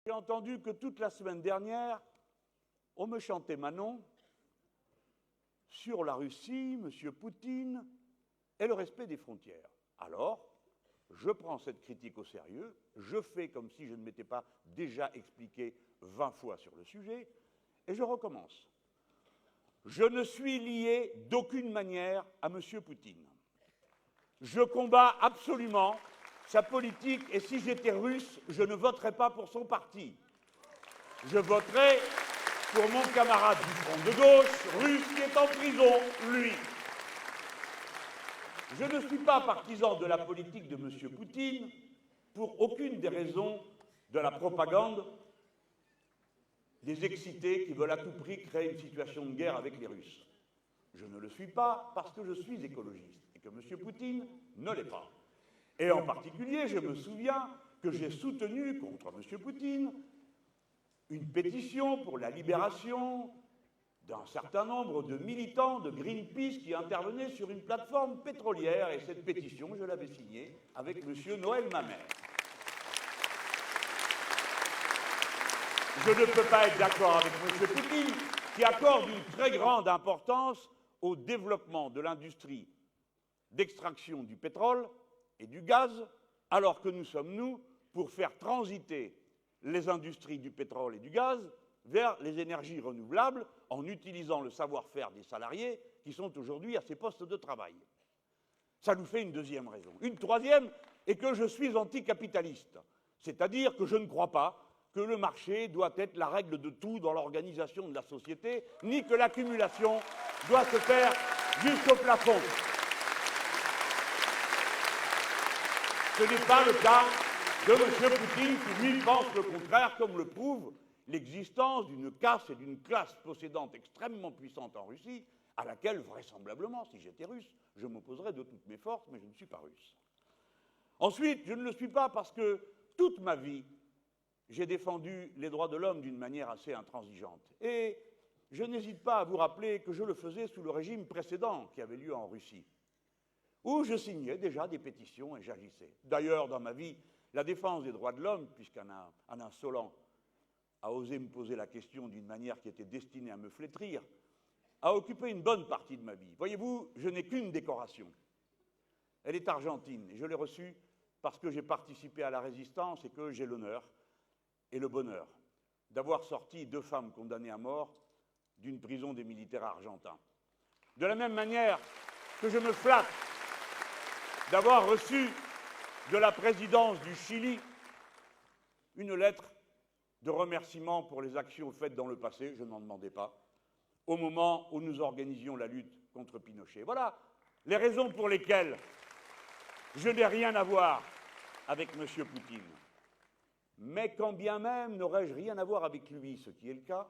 J'ai entendu que toute la semaine dernière, on me chantait Manon sur la Russie, M. Poutine et le respect des frontières. Alors, je prends cette critique au sérieux, je fais comme si je ne m'étais pas déjà expliqué 20 fois sur le sujet, et je recommence. Je ne suis lié d'aucune manière à M. Poutine. Je combats absolument sa politique, et si j'étais russe, je ne voterais pas pour son parti. Je voterais pour mon camarade du front de gauche, russe, qui est en prison, lui. Je ne suis pas partisan de la politique de M. Poutine pour aucune des raisons de la propagande des excités qui veulent à tout prix créer une situation de guerre avec les Russes. Je ne le suis pas parce que je suis écologiste et que M. Poutine ne l'est pas. Et en particulier, je me souviens que j'ai soutenu contre M. Poutine une pétition pour la libération d'un certain nombre de militants de Greenpeace qui intervenaient sur une plateforme pétrolière. Et cette pétition, je l'avais signée avec M. Noël Mamère. Je ne peux pas être d'accord avec M. Poutine, qui accorde une très grande importance au développement de l'industrie d'extraction du pétrole et du gaz, alors que nous sommes, nous, pour faire transiter les industries du pétrole et du gaz vers les énergies renouvelables en utilisant le savoir-faire des salariés qui sont aujourd'hui à ces postes de travail. Ça nous fait une deuxième raison. Une troisième est que je suis anticapitaliste, c'est-à-dire que je ne crois pas que le marché doit être la règle de tout dans l'organisation de la société, ni que l'accumulation doit se faire jusqu'au plafond. Ce n'est pas le cas de M. Poutine qui, lui, pense le contraire, comme le prouve l'existence d'une caste et d'une classe possédante extrêmement puissante en Russie, à laquelle, vraisemblablement, si j'étais russe, je m'opposerais de toutes mes forces, mais je ne suis pas russe. Ensuite, je ne le suis pas parce que toute ma vie, j'ai défendu les droits de l'homme d'une manière assez intransigeante. Et je n'hésite pas à vous rappeler que je le faisais sous le régime précédent qui avait lieu en Russie, où je signais déjà des pétitions et j'agissais. D'ailleurs, dans ma vie, la défense des droits de l'homme, puisqu'un insolent a osé me poser la question d'une manière qui était destinée à me flétrir, a occupé une bonne partie de ma vie. Voyez-vous, je n'ai qu'une décoration. Elle est argentine, et je l'ai reçue parce que j'ai participé à la résistance et que j'ai l'honneur et le bonheur d'avoir sorti 2 femmes condamnées à mort d'une prison des militaires argentins. De la même manière que je me flatte d'avoir reçu de la présidence du Chili une lettre de remerciement pour les actions faites dans le passé, je n'en demandais pas, au moment où nous organisions la lutte contre Pinochet. Voilà les raisons pour lesquelles je n'ai rien à voir avec M. Poutine. Mais quand bien même n'aurais-je rien à voir avec lui, ce qui est le cas,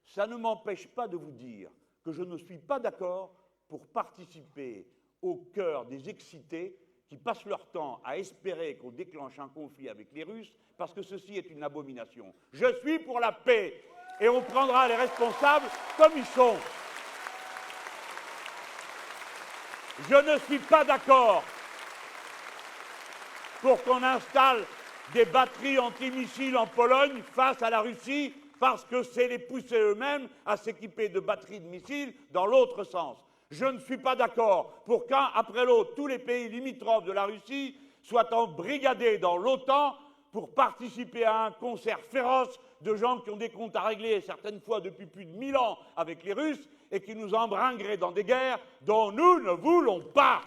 ça ne m'empêche pas de vous dire que je ne suis pas d'accord pour participer au cœur des excités qui passent leur temps à espérer qu'on déclenche un conflit avec les Russes, parce que ceci est une abomination. Je suis pour la paix, et on prendra les responsables comme ils sont. Je ne suis pas d'accord pour qu'on installe des batteries antimissiles en Pologne face à la Russie, parce que c'est les pousser eux-mêmes à s'équiper de batteries de missiles dans l'autre sens. Je ne suis pas d'accord pour qu'un après l'autre, tous les pays limitrophes de la Russie soient embrigadés dans l'OTAN pour participer à un concert féroce de gens qui ont des comptes à régler, certaines fois depuis plus de 1000 ans avec les Russes, et qui nous embringueraient dans des guerres dont nous ne voulons pas.